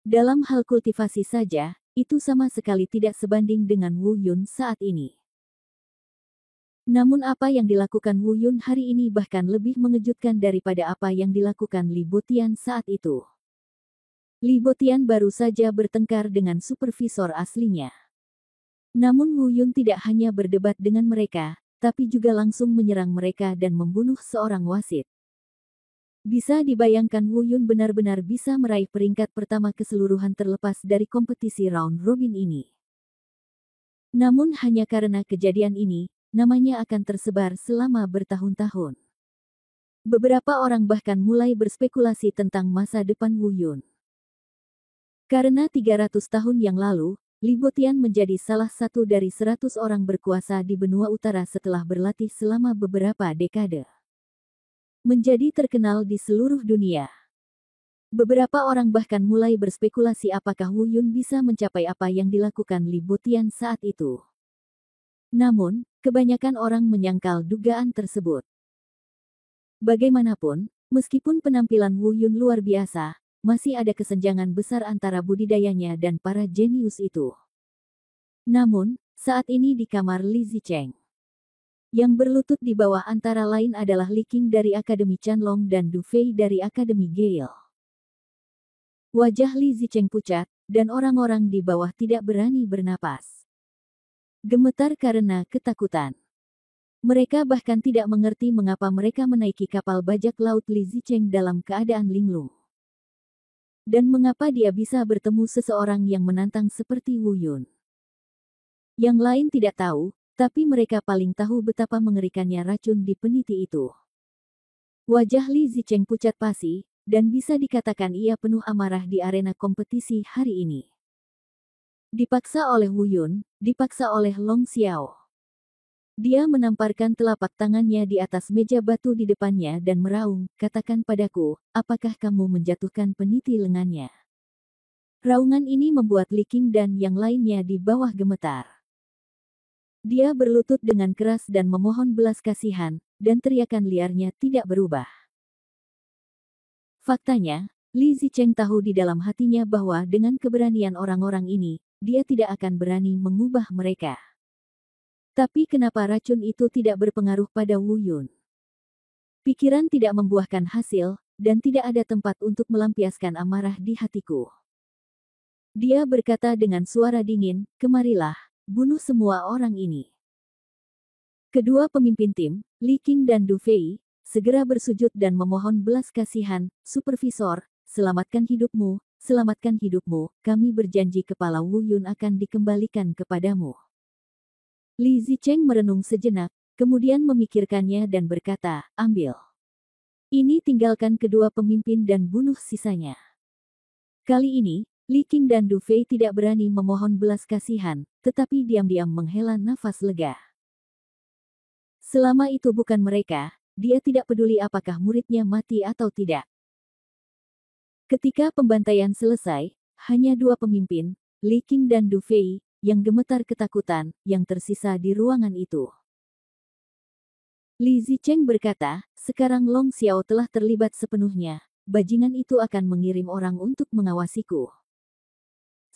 Dalam hal kultivasi saja, itu sama sekali tidak sebanding dengan Wu Yun saat ini. Namun apa yang dilakukan Wu Yun hari ini bahkan lebih mengejutkan daripada apa yang dilakukan Li Botian saat itu. Li Botian baru saja bertengkar dengan supervisor aslinya. Namun Wu Yun tidak hanya berdebat dengan mereka, tapi juga langsung menyerang mereka dan membunuh seorang wasit. Bisa dibayangkan Wu Yun benar-benar bisa meraih peringkat pertama keseluruhan terlepas dari kompetisi round robin ini. Namun hanya karena kejadian ini, namanya akan tersebar selama bertahun-tahun. Beberapa orang bahkan mulai berspekulasi tentang masa depan Wu Yun. Karena 300 tahun yang lalu, Li Botian menjadi salah satu dari 100 orang berkuasa di benua utara setelah berlatih selama beberapa dekade. Menjadi terkenal di seluruh dunia. Beberapa orang bahkan mulai berspekulasi apakah Wu Yun bisa mencapai apa yang dilakukan Li Botian saat itu. Namun, kebanyakan orang menyangkal dugaan tersebut. Bagaimanapun, meskipun penampilan Wu Yun luar biasa, masih ada kesenjangan besar antara budidayanya dan para jenius itu. Namun, saat ini di kamar Li Zicheng, yang berlutut di bawah antara lain adalah Li Qing dari Akademi Chanlong dan Du Fei dari Akademi Gale. Wajah Li Zicheng pucat, dan orang-orang di bawah tidak berani bernapas. Gemetar karena ketakutan. Mereka bahkan tidak mengerti mengapa mereka menaiki kapal bajak laut Li Zicheng dalam keadaan linglung. Dan mengapa dia bisa bertemu seseorang yang menantang seperti Wu Yun. Yang lain tidak tahu, tapi mereka paling tahu betapa mengerikannya racun di peniti itu. Wajah Li Zicheng pucat pasi, dan bisa dikatakan ia penuh amarah di arena kompetisi hari ini. Dipaksa oleh Wu Yun, dipaksa oleh Long Xiao. Dia menamparkan telapak tangannya di atas meja batu di depannya dan meraung, "Katakan padaku, apakah kamu menjatuhkan peniti lengannya?" Raungan ini membuat Li Qing dan yang lainnya di bawah gemetar. Dia berlutut dengan keras dan memohon belas kasihan, dan teriakan liarnya tidak berubah. Faktanya, Li Zicheng tahu di dalam hatinya bahwa dengan keberanian orang-orang ini, dia tidak akan berani mengubah mereka. Tapi kenapa racun itu tidak berpengaruh pada Wu Yun? Pikiran tidak membuahkan hasil, dan tidak ada tempat untuk melampiaskan amarah di hatiku. Dia berkata dengan suara dingin, "Kemarilah, bunuh semua orang ini." Kedua pemimpin tim, Li Qing dan Du Fei, segera bersujud dan memohon belas kasihan, "Supervisor, selamatkan hidupmu, selamatkan hidupmu, kami berjanji kepala Wu Yun akan dikembalikan kepadamu." Li Zicheng merenung sejenak, kemudian memikirkannya dan berkata, ambil. Ini tinggalkan kedua pemimpin dan bunuh sisanya. Kali ini, Li Qing dan Du Fei tidak berani memohon belas kasihan, tetapi diam-diam menghela nafas lega. Selama itu bukan mereka, dia tidak peduli apakah muridnya mati atau tidak. Ketika pembantaian selesai, hanya dua pemimpin, Li Qing dan Du Fei, yang gemetar ketakutan, yang tersisa di ruangan itu. Li Zicheng berkata, sekarang Long Xiao telah terlibat sepenuhnya, bajingan itu akan mengirim orang untuk mengawasiku.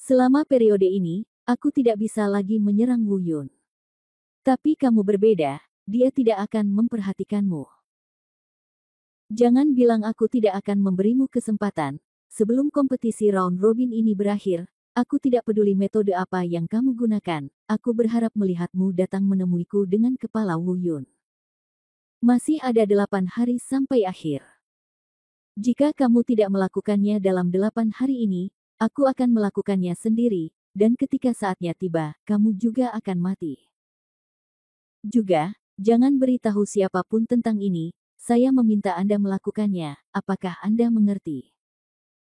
Selama periode ini, aku tidak bisa lagi menyerang Wu Yun. Tapi kamu berbeda, dia tidak akan memperhatikanmu. Jangan bilang aku tidak akan memberimu kesempatan, sebelum kompetisi round robin ini berakhir. Aku tidak peduli metode apa yang kamu gunakan, aku berharap melihatmu datang menemuiku dengan kepala Wu Yun. Masih ada 8 hari sampai akhir. Jika kamu tidak melakukannya dalam 8 hari ini, aku akan melakukannya sendiri, dan ketika saatnya tiba, kamu juga akan mati. Juga, jangan beritahu siapapun tentang ini, saya meminta Anda melakukannya, apakah Anda mengerti?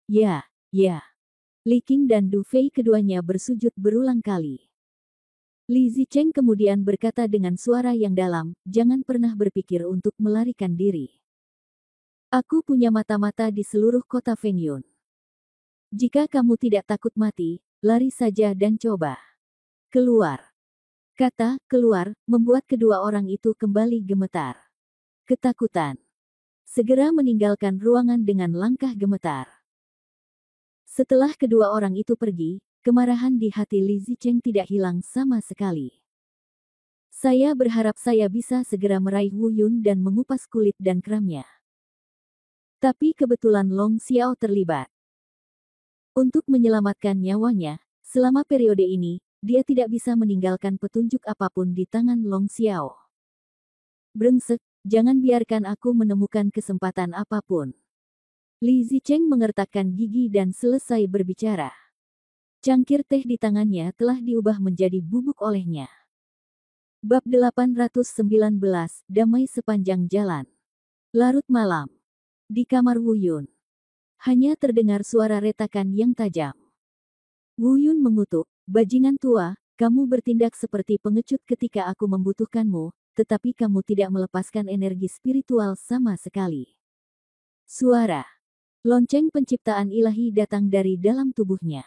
Ya, ya. Li Qing dan Du Fei keduanya bersujud berulang kali. Li Zicheng kemudian berkata dengan suara yang dalam, jangan pernah berpikir untuk melarikan diri. Aku punya mata-mata di seluruh kota Fengyun. Jika kamu tidak takut mati, lari saja dan coba. Keluar. Kata, keluar, membuat kedua orang itu kembali gemetar. Ketakutan. Segera meninggalkan ruangan dengan langkah gemetar. Setelah kedua orang itu pergi, kemarahan di hati Li Zicheng tidak hilang sama sekali. Saya berharap saya bisa segera meraih Wu Yun dan mengupas kulit dan kramnya. Tapi kebetulan Long Xiao terlibat. Untuk menyelamatkan nyawanya, selama periode ini, dia tidak bisa meninggalkan petunjuk apapun di tangan Long Xiao. Brengsek, jangan biarkan aku menemukan kesempatan apapun. Li Zicheng mengertakkan gigi dan selesai berbicara. Cangkir teh di tangannya telah diubah menjadi bubuk olehnya. Bab 819, Damai sepanjang jalan. Larut malam. Di kamar Wu Yun. Hanya terdengar suara retakan yang tajam. Wu Yun mengutuk, bajingan tua, kamu bertindak seperti pengecut ketika aku membutuhkanmu, tetapi kamu tidak melepaskan energi spiritual sama sekali. Suara. Lonceng penciptaan ilahi datang dari dalam tubuhnya.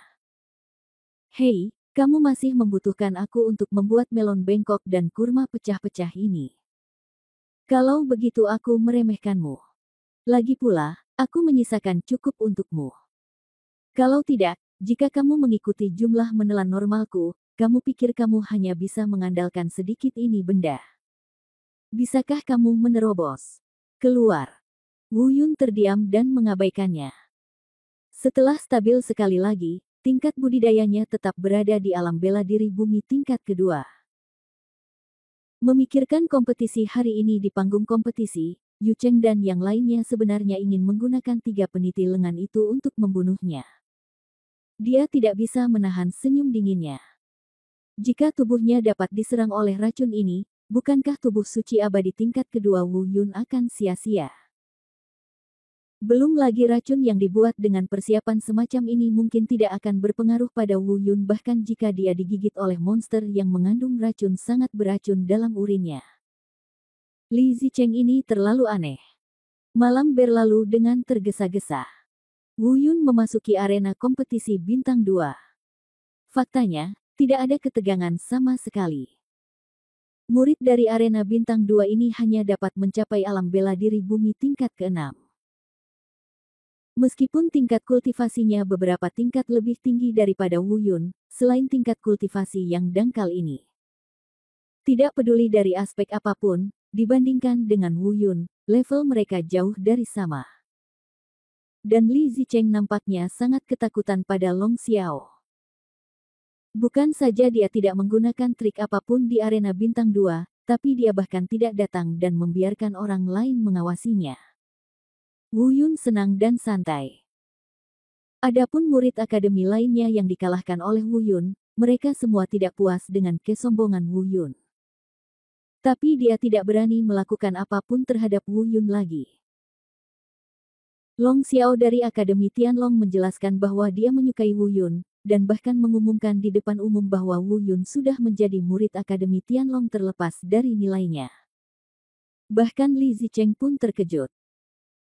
Hei, kamu masih membutuhkan aku untuk membuat melon bengkok dan kurma pecah-pecah ini. Kalau begitu aku meremehkanmu. Lagi pula, aku menyisakan cukup untukmu. Kalau tidak, jika kamu mengikuti jumlah menelan normalku, kamu pikir kamu hanya bisa mengandalkan sedikit ini benda. Bisakah kamu menerobos? Keluar. Wu Yun terdiam dan mengabaikannya. Setelah stabil sekali lagi, tingkat budidayanya tetap berada di alam bela diri bumi tingkat kedua. Memikirkan kompetisi hari ini di panggung kompetisi, Yu Cheng dan yang lainnya sebenarnya ingin menggunakan 3 peniti lengan itu untuk membunuhnya. Dia tidak bisa menahan senyum dinginnya. Jika tubuhnya dapat diserang oleh racun ini, bukankah tubuh suci abadi tingkat kedua Wu Yun akan sia-sia? Belum lagi racun yang dibuat dengan persiapan semacam ini mungkin tidak akan berpengaruh pada Wu Yun bahkan jika dia digigit oleh monster yang mengandung racun sangat beracun dalam urinnya. Li Zicheng ini terlalu aneh. Malam berlalu dengan tergesa-gesa. Wu Yun memasuki arena kompetisi bintang 2. Faktanya, tidak ada ketegangan sama sekali. Murid dari arena bintang 2 ini hanya dapat mencapai alam bela diri bumi tingkat ke-6. Meskipun tingkat kultivasinya beberapa tingkat lebih tinggi daripada Wu Yun, selain tingkat kultivasi yang dangkal ini. Tidak peduli dari aspek apapun, dibandingkan dengan Wu Yun, level mereka jauh dari sama. Dan Li Zicheng nampaknya sangat ketakutan pada Long Xiao. Bukan saja dia tidak menggunakan trik apapun di arena bintang 2, tapi dia bahkan tidak datang dan membiarkan orang lain mengawasinya. Wu Yun senang dan santai. Adapun murid akademi lainnya yang dikalahkan oleh Wu Yun, mereka semua tidak puas dengan kesombongan Wu Yun. Tapi dia tidak berani melakukan apapun terhadap Wu Yun lagi. Long Xiao dari Akademi Tianlong menjelaskan bahwa dia menyukai Wu Yun, dan bahkan mengumumkan di depan umum bahwa Wu Yun sudah menjadi murid Akademi Tianlong terlepas dari nilainya. Bahkan Li Zicheng pun terkejut.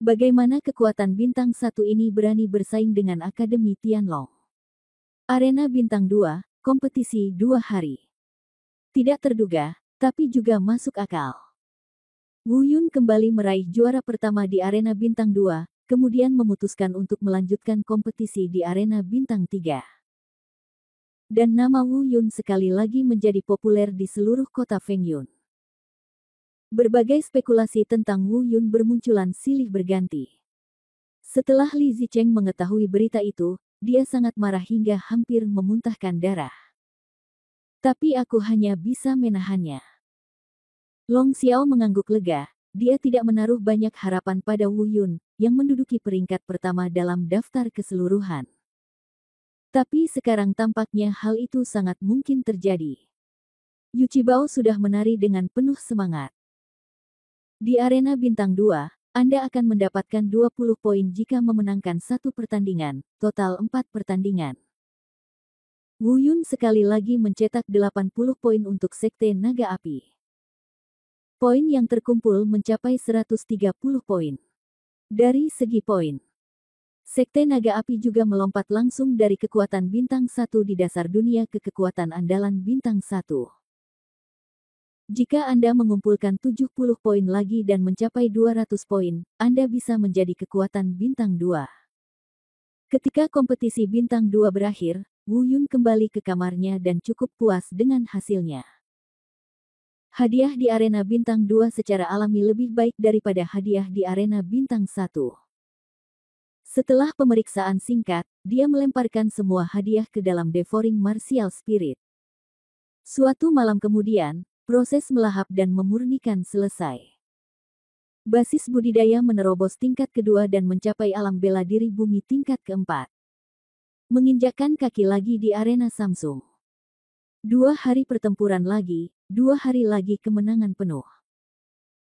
Bagaimana kekuatan bintang 1 ini berani bersaing dengan Akademi Tianlong? Arena bintang 2, kompetisi 2 hari. Tidak terduga, tapi juga masuk akal. Wu Yun kembali meraih juara pertama di arena bintang 2, kemudian memutuskan untuk melanjutkan kompetisi di arena bintang 3. Dan nama Wu Yun sekali lagi menjadi populer di seluruh kota Fengyun. Berbagai spekulasi tentang Wu Yun bermunculan silih berganti. Setelah Li Zicheng mengetahui berita itu, dia sangat marah hingga hampir memuntahkan darah. Tapi aku hanya bisa menahannya. Long Xiao mengangguk lega, dia tidak menaruh banyak harapan pada Wu Yun, yang menduduki peringkat pertama dalam daftar keseluruhan. Tapi sekarang tampaknya hal itu sangat mungkin terjadi. Yu Qibao sudah menari dengan penuh semangat. Di arena bintang 2, Anda akan mendapatkan 20 poin jika memenangkan satu pertandingan, total 4 pertandingan. Wu Yun sekali lagi mencetak 80 poin untuk Sekte Naga Api. Poin yang terkumpul mencapai 130 poin. Dari segi poin, Sekte Naga Api juga melompat langsung dari kekuatan bintang 1 di dasar dunia ke kekuatan andalan bintang 1. Jika Anda mengumpulkan 70 poin lagi dan mencapai 200 poin, Anda bisa menjadi kekuatan bintang 2. Ketika kompetisi bintang 2 berakhir, Wu Yun kembali ke kamarnya dan cukup puas dengan hasilnya. Hadiah di arena bintang 2 secara alami lebih baik daripada hadiah di arena bintang 1. Setelah pemeriksaan singkat, dia melemparkan semua hadiah ke dalam Devouring Martial Spirit. Suatu malam kemudian, proses melahap dan memurnikan selesai. Basis budidaya menerobos tingkat kedua dan mencapai alam bela diri bumi tingkat keempat. Menginjakkan kaki lagi di arena Samsung. 2 hari pertempuran lagi, 2 hari lagi kemenangan penuh.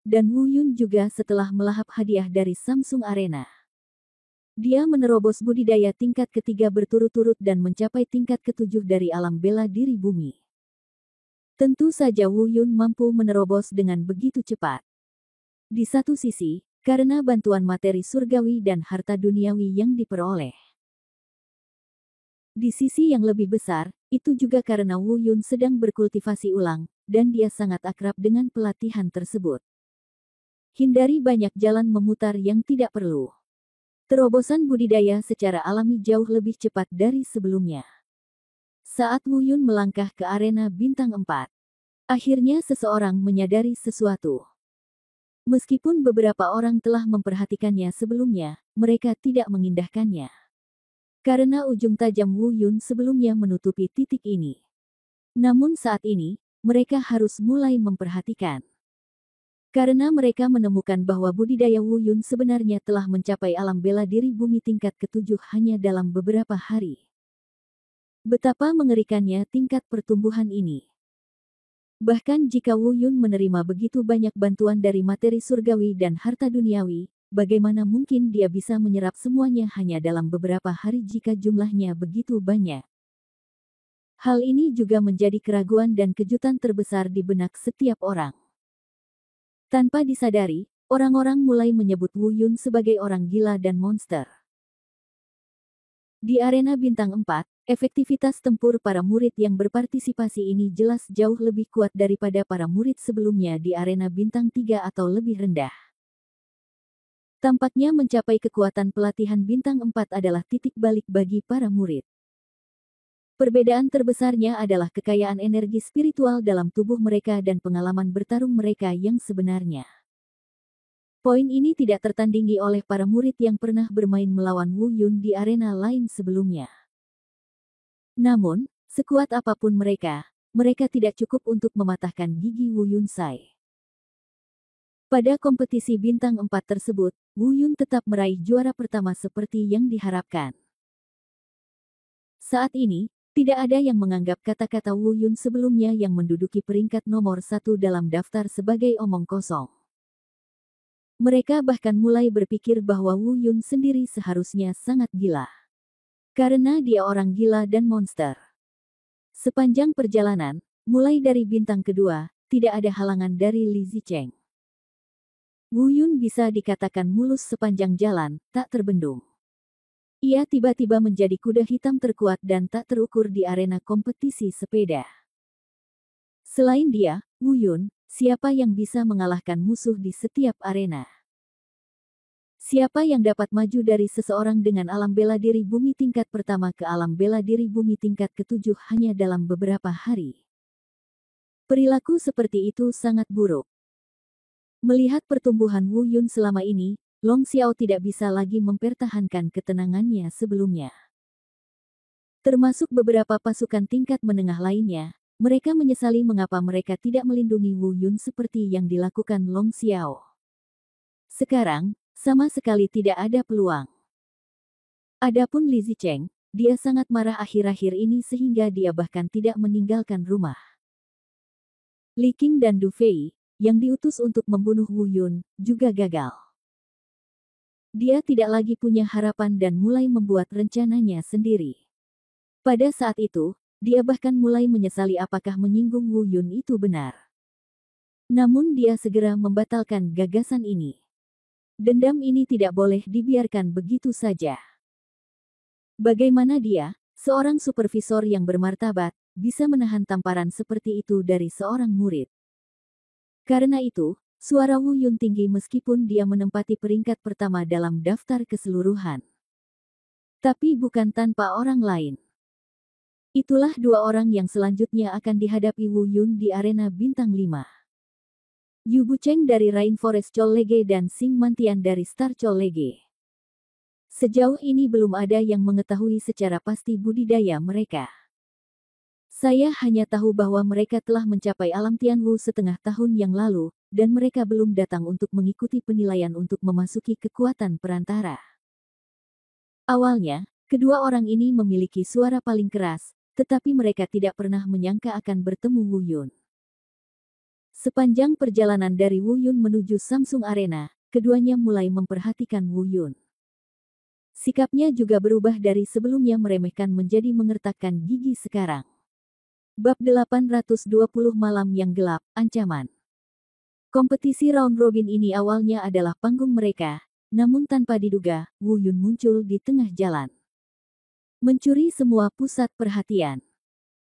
Dan Wu Yun juga setelah melahap hadiah dari Samsung Arena. Dia menerobos budidaya tingkat ketiga berturut-turut dan mencapai tingkat ketujuh dari alam bela diri bumi. Tentu saja Wu Yun mampu menerobos dengan begitu cepat. Di satu sisi, karena bantuan materi surgawi dan harta duniawi yang diperoleh. Di sisi yang lebih besar, itu juga karena Wu Yun sedang berkultivasi ulang, dan dia sangat akrab dengan pelatihan tersebut. Hindari banyak jalan memutar yang tidak perlu. Terobosan budidaya secara alami jauh lebih cepat dari sebelumnya. Saat Wu Yun melangkah ke arena bintang 4, akhirnya seseorang menyadari sesuatu. Meskipun beberapa orang telah memperhatikannya sebelumnya, mereka tidak mengindahkannya. Karena ujung tajam Wu Yun sebelumnya menutupi titik ini. Namun saat ini, mereka harus mulai memperhatikan. Karena mereka menemukan bahwa budidaya Wu Yun sebenarnya telah mencapai alam bela diri bumi tingkat ketujuh hanya dalam beberapa hari. Betapa mengerikannya tingkat pertumbuhan ini. Bahkan jika Wu Yun menerima begitu banyak bantuan dari materi surgawi dan harta duniawi, bagaimana mungkin dia bisa menyerap semuanya hanya dalam beberapa hari jika jumlahnya begitu banyak? Hal ini juga menjadi keraguan dan kejutan terbesar di benak setiap orang. Tanpa disadari, orang-orang mulai menyebut Wu Yun sebagai orang gila dan monster. Di arena bintang 4, efektivitas tempur para murid yang berpartisipasi ini jelas jauh lebih kuat daripada para murid sebelumnya di arena bintang 3 atau lebih rendah. Tampaknya mencapai kekuatan pelatihan bintang 4 adalah titik balik bagi para murid. Perbedaan terbesarnya adalah kekayaan energi spiritual dalam tubuh mereka dan pengalaman bertarung mereka yang sebenarnya. Poin ini tidak tertandingi oleh para murid yang pernah bermain melawan Wu Yun di arena lain sebelumnya. Namun, sekuat apapun mereka tidak cukup untuk mematahkan gigi Wu Yun Sai. Pada kompetisi bintang 4 tersebut, Wu Yun tetap meraih juara pertama seperti yang diharapkan. Saat ini, Tidak ada yang menganggap kata-kata Wu Yun sebelumnya yang menduduki peringkat nomor 1 dalam daftar sebagai omong kosong. Mereka bahkan mulai berpikir bahwa Wu Yun sendiri seharusnya sangat gila. Karena dia orang gila dan monster. Sepanjang perjalanan, mulai dari bintang kedua, tidak ada halangan dari Li Zicheng. Wu Yun bisa dikatakan mulus sepanjang jalan, tak terbendung. Ia tiba-tiba menjadi kuda hitam terkuat dan tak terukur di arena kompetisi sepeda. Selain dia, Wu Yun, siapa yang bisa mengalahkan musuh di setiap arena? Siapa yang dapat maju dari seseorang dengan alam bela diri bumi tingkat pertama ke alam bela diri bumi tingkat ketujuh hanya dalam beberapa hari? Perilaku seperti itu sangat buruk. Melihat pertumbuhan Wu Yun selama ini, Long Xiao tidak bisa lagi mempertahankan ketenangannya sebelumnya. Termasuk beberapa pasukan tingkat menengah lainnya, mereka menyesali mengapa mereka tidak melindungi Wu Yun seperti yang dilakukan Long Xiao. Sekarang, sama sekali tidak ada peluang. Adapun Li Zicheng, dia sangat marah akhir-akhir ini sehingga dia bahkan tidak meninggalkan rumah. Li Qing dan Du Fei, yang diutus untuk membunuh Wu Yun, juga gagal. Dia tidak lagi punya harapan dan mulai membuat rencananya sendiri. Pada saat itu, dia bahkan mulai menyesali apakah menyinggung Wu Yun itu benar. Namun dia segera membatalkan gagasan ini. Dendam ini tidak boleh dibiarkan begitu saja. Bagaimana dia, seorang supervisor yang bermartabat, bisa menahan tamparan seperti itu dari seorang murid? Karena itu, suara Wu Yun tinggi meskipun dia menempati peringkat pertama dalam daftar keseluruhan. Tapi bukan tanpa orang lain. Itulah dua orang yang selanjutnya akan dihadapi Wu Yun di arena bintang 5. Yu Bucheng dari Rainforest Chollege dan Xing Mantian dari Star Chollege. Sejauh ini belum ada yang mengetahui secara pasti budidaya mereka. Saya hanya tahu bahwa mereka telah mencapai alam Tianwu setengah tahun yang lalu, dan mereka belum datang untuk mengikuti penilaian untuk memasuki kekuatan perantara. Awalnya, kedua orang ini memiliki suara paling keras, tetapi mereka tidak pernah menyangka akan bertemu Wu Yun. Sepanjang perjalanan dari Wu Yun menuju Samsung Arena, keduanya mulai memperhatikan Wu Yun. Sikapnya juga berubah dari sebelumnya meremehkan menjadi mengertakkan gigi sekarang. Bab 820 Malam yang Gelap, Ancaman. Kompetisi round robin ini awalnya adalah panggung mereka, namun tanpa diduga, Wu Yun muncul di tengah jalan. Mencuri semua pusat perhatian.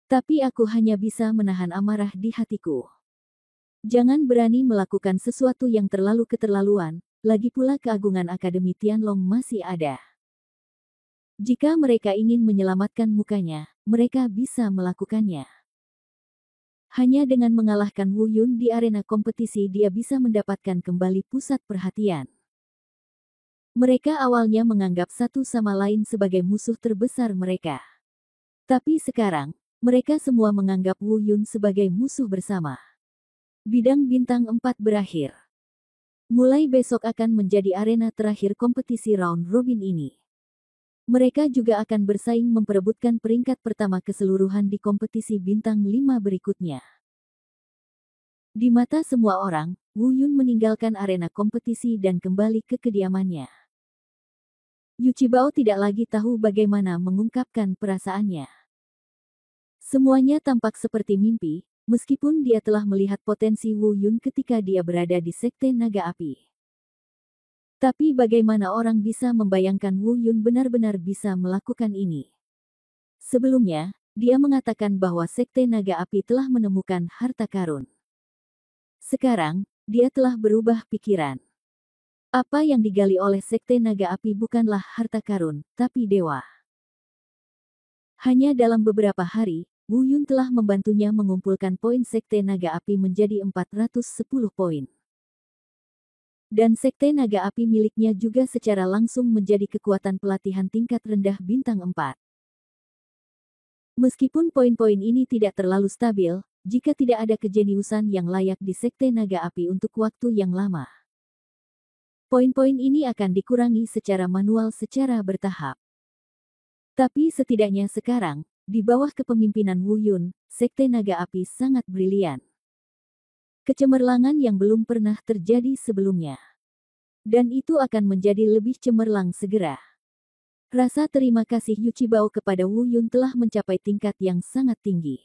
Tapi aku hanya bisa menahan amarah di hatiku. Jangan berani melakukan sesuatu yang terlalu keterlaluan, lagi pula keagungan Akademi Tianlong masih ada. Jika mereka ingin menyelamatkan mukanya, mereka bisa melakukannya. Hanya dengan mengalahkan Wu Yun di arena kompetisi dia bisa mendapatkan kembali pusat perhatian. Mereka awalnya menganggap satu sama lain sebagai musuh terbesar mereka. Tapi sekarang, mereka semua menganggap Wu Yun sebagai musuh bersama. Bidang bintang 4 berakhir. Mulai besok akan menjadi arena terakhir kompetisi round robin ini. Mereka juga akan bersaing memperebutkan peringkat pertama keseluruhan di kompetisi bintang 5 berikutnya. Di mata semua orang, Wu Yun meninggalkan arena kompetisi dan kembali ke kediamannya. Yu Qibao tidak lagi tahu bagaimana mengungkapkan perasaannya. Semuanya tampak seperti mimpi, meskipun dia telah melihat potensi Wu Yun ketika dia berada di Sekte Naga Api. Tapi bagaimana orang bisa membayangkan Wu Yun benar-benar bisa melakukan ini? Sebelumnya, dia mengatakan bahwa Sekte Naga Api telah menemukan harta karun. Sekarang, dia telah berubah pikiran. Apa yang digali oleh Sekte Naga Api bukanlah harta karun, tapi dewa. Hanya dalam beberapa hari, Wu Yun telah membantunya mengumpulkan poin Sekte Naga Api menjadi 410 poin. Dan Sekte Naga Api miliknya juga secara langsung menjadi kekuatan pelatihan tingkat rendah bintang 4. Meskipun poin-poin ini tidak terlalu stabil, jika tidak ada kejeniusan yang layak di Sekte Naga Api untuk waktu yang lama. Poin-poin ini akan dikurangi secara manual secara bertahap. Tapi setidaknya sekarang, di bawah kepemimpinan Wu Yun, Sekte Naga Api sangat brilian. Kecemerlangan yang belum pernah terjadi sebelumnya. Dan itu akan menjadi lebih cemerlang segera. Rasa terima kasih Yu Qibao kepada Wu Yun telah mencapai tingkat yang sangat tinggi.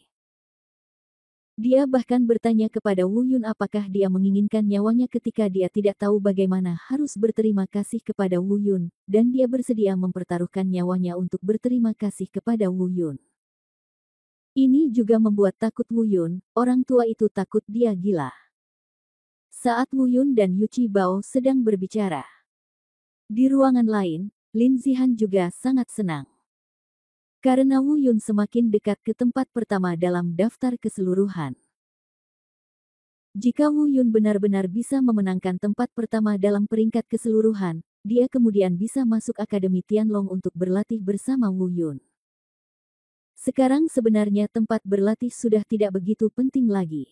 Dia bahkan bertanya kepada Wu Yun apakah dia menginginkan nyawanya ketika dia tidak tahu bagaimana harus berterima kasih kepada Wu Yun, dan dia bersedia mempertaruhkan nyawanya untuk berterima kasih kepada Wu Yun. Ini juga membuat takut Wu Yun, orang tua itu takut dia gila. Saat Wu Yun dan Yu Qibao sedang berbicara di ruangan lain, Lin Zihan juga sangat senang. Karena Wu Yun semakin dekat ke tempat pertama dalam daftar keseluruhan. Jika Wu Yun benar-benar bisa memenangkan tempat pertama dalam peringkat keseluruhan, dia kemudian bisa masuk Akademi Tianlong untuk berlatih bersama Wu Yun. Sekarang sebenarnya tempat berlatih sudah tidak begitu penting lagi.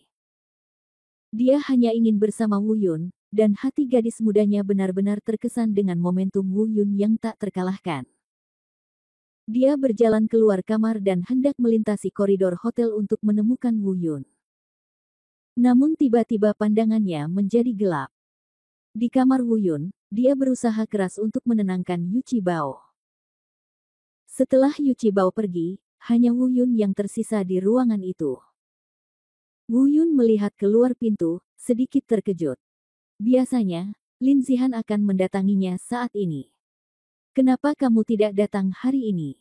Dia hanya ingin bersama Wu Yun, dan hati gadis mudanya benar-benar terkesan dengan momentum Wu Yun yang tak terkalahkan. Dia berjalan keluar kamar dan hendak melintasi koridor hotel untuk menemukan Wu Yun. Namun tiba-tiba pandangannya menjadi gelap. Di kamar Wu Yun, dia berusaha keras untuk menenangkan Yu Qibao. Setelah Yu Qibao pergi, hanya Wu Yun yang tersisa di ruangan itu. Wu Yun melihat keluar pintu, sedikit terkejut. Biasanya, Lin Zihan akan mendatanginya saat ini. Kenapa kamu tidak datang hari ini?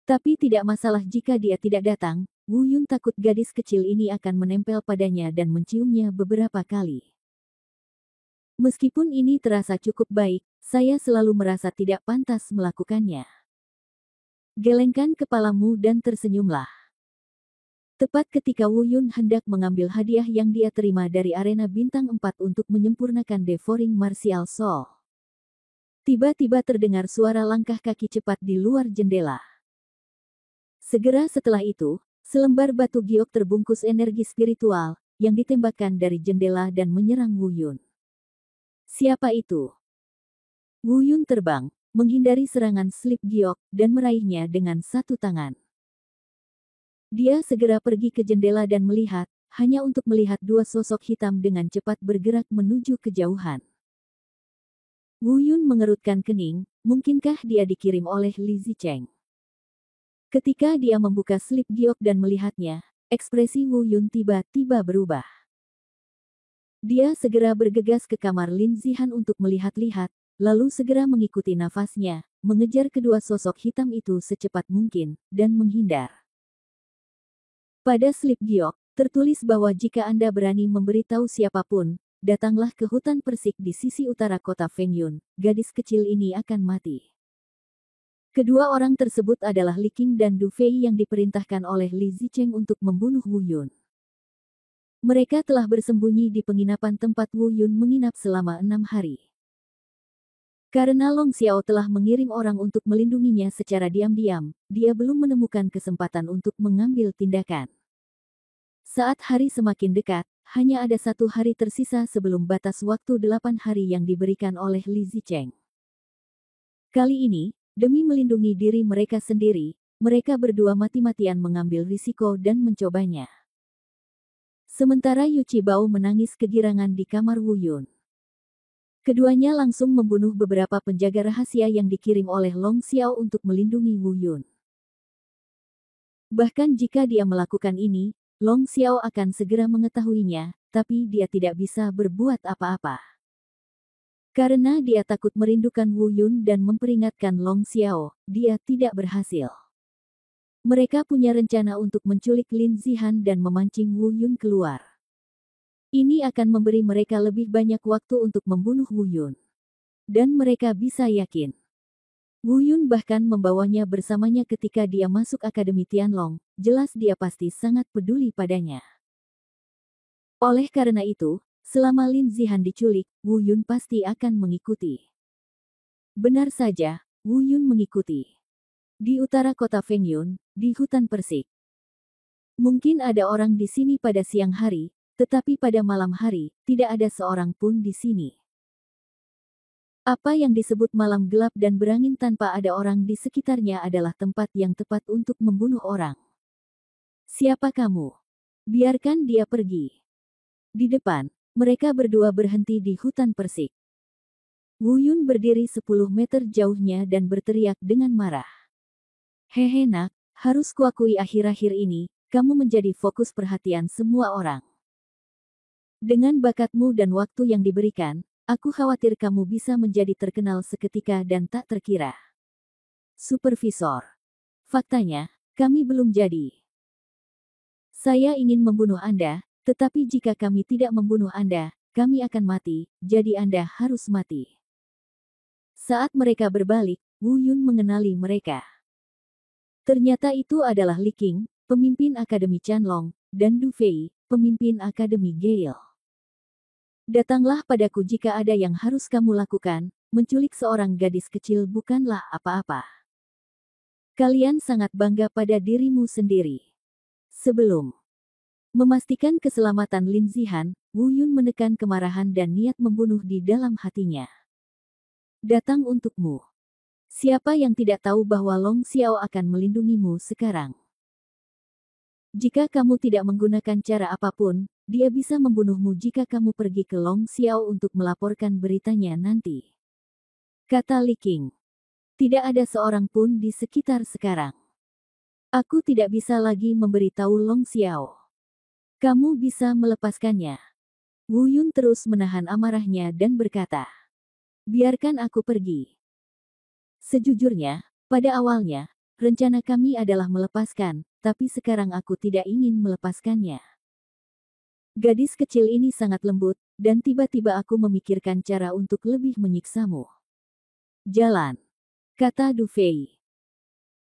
Tapi tidak masalah jika dia tidak datang, Wu Yun takut gadis kecil ini akan menempel padanya dan menciumnya beberapa kali. Meskipun ini terasa cukup baik, saya selalu merasa tidak pantas melakukannya. Gelengkan kepalamu dan tersenyumlah. Tepat ketika Wu Yun hendak mengambil hadiah yang dia terima dari arena bintang 4 untuk menyempurnakan Devouring Martial Soul. Tiba-tiba terdengar suara langkah kaki cepat di luar jendela. Segera setelah itu, selembar batu giok terbungkus energi spiritual, yang ditembakkan dari jendela dan menyerang Wu Yun. Siapa itu? Wu Yun terbang, menghindari serangan slip giok, dan meraihnya dengan satu tangan. Dia segera pergi ke jendela dan melihat, hanya untuk melihat dua sosok hitam dengan cepat bergerak menuju kejauhan. Wu Yun mengerutkan kening, mungkinkah dia dikirim oleh Li Zicheng? Ketika dia membuka slip giok dan melihatnya, ekspresi Wu Yun tiba-tiba berubah. Dia segera bergegas ke kamar Lin Zihan untuk melihat-lihat, lalu segera mengikuti nafasnya, mengejar kedua sosok hitam itu secepat mungkin, dan menghindar. Pada slip giok, tertulis bahwa jika Anda berani memberitahu siapapun, datanglah ke hutan persik di sisi utara kota Fengyun, gadis kecil ini akan mati. Kedua orang tersebut adalah Li Qing dan Du Fei yang diperintahkan oleh Li Zicheng untuk membunuh Wu Yun. Mereka telah bersembunyi di penginapan tempat Wu Yun menginap selama 6 hari. Karena Long Xiao telah mengirim orang untuk melindunginya secara diam-diam, dia belum menemukan kesempatan untuk mengambil tindakan. Saat hari semakin dekat, hanya ada 1 hari tersisa sebelum batas waktu 8 hari yang diberikan oleh Li Zicheng. Kali ini, demi melindungi diri mereka sendiri, mereka berdua mati-matian mengambil risiko dan mencobanya. Sementara Yu Qibao menangis kegirangan di kamar Wu Yun. Keduanya langsung membunuh beberapa penjaga rahasia yang dikirim oleh Long Xiao untuk melindungi Wu Yun. Bahkan jika dia melakukan ini, Long Xiao akan segera mengetahuinya, tapi dia tidak bisa berbuat apa-apa. Karena dia takut merindukan Wu Yun dan memperingatkan Long Xiao, dia tidak berhasil. Mereka punya rencana untuk menculik Lin Zihan dan memancing Wu Yun keluar. Ini akan memberi mereka lebih banyak waktu untuk membunuh Wu Yun. Dan mereka bisa yakin. Wu Yun bahkan membawanya bersamanya ketika dia masuk Akademi Tianlong, jelas dia pasti sangat peduli padanya. Oleh karena itu, selama Lin Zihan diculik, Wu Yun pasti akan mengikuti. Benar saja, Wu Yun mengikuti. Di utara kota Fengyun, di hutan persik. Mungkin ada orang di sini pada siang hari, tetapi pada malam hari, tidak ada seorang pun di sini. Apa yang disebut malam gelap dan berangin tanpa ada orang di sekitarnya adalah tempat yang tepat untuk membunuh orang. Siapa kamu? Biarkan dia pergi. Di depan, mereka berdua berhenti di hutan persik. Wu Yun berdiri 10 meter jauhnya dan berteriak dengan marah. Hehe nak, harus kuakui akhir-akhir ini, kamu menjadi fokus perhatian semua orang. Dengan bakatmu dan waktu yang diberikan, aku khawatir kamu bisa menjadi terkenal seketika dan tak terkira. Supervisor. Faktanya, kami belum jadi. Saya ingin membunuh Anda, tetapi jika kami tidak membunuh Anda, kami akan mati, jadi Anda harus mati. Saat mereka berbalik, Wu Yun mengenali mereka. Ternyata itu adalah Li Qing, pemimpin Akademi Chanlong, dan Du Fei, pemimpin Akademi Gale. Datanglah padaku jika ada yang harus kamu lakukan, menculik seorang gadis kecil bukanlah apa-apa. Kalian sangat bangga pada dirimu sendiri. Sebelum memastikan keselamatan Lin Zihan, Wu Yun menekan kemarahan dan niat membunuh di dalam hatinya. Datang untukmu. Siapa yang tidak tahu bahwa Long Xiao akan melindungimu sekarang? Jika kamu tidak menggunakan cara apapun, dia bisa membunuhmu jika kamu pergi ke Long Xiao untuk melaporkan beritanya nanti. Kata Li Qing. Tidak ada seorang pun di sekitar sekarang. Aku tidak bisa lagi memberitahu Long Xiao. Kamu bisa melepaskannya. Wu Yun terus menahan amarahnya dan berkata. Biarkan aku pergi. Sejujurnya, pada awalnya, rencana kami adalah melepaskan, tapi sekarang aku tidak ingin melepaskannya. Gadis kecil ini sangat lembut, dan tiba-tiba aku memikirkan cara untuk lebih menyiksamu. Jalan, kata Du Fei.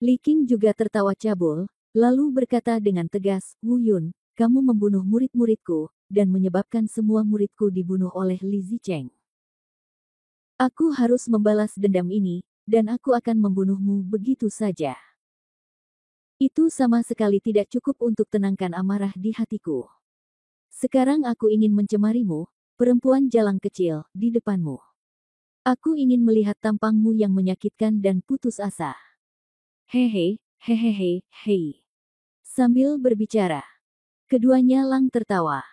Li Qing juga tertawa cabul, lalu berkata dengan tegas, Wu Yun, kamu membunuh murid-muridku, dan menyebabkan semua muridku dibunuh oleh Li Zicheng. Aku harus membalas dendam ini, dan aku akan membunuhmu begitu saja. Itu sama sekali tidak cukup untuk tenangkan amarah di hatiku. Sekarang aku ingin mencemarimu, perempuan jalang kecil, di depanmu. Aku ingin melihat tampangmu yang menyakitkan dan putus asa. Hehe, hehehe, hei. Sambil berbicara, keduanya lang tertawa.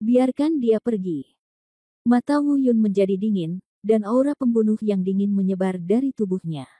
Biarkan dia pergi. Mata Wu Yun menjadi dingin, dan aura pembunuh yang dingin menyebar dari tubuhnya.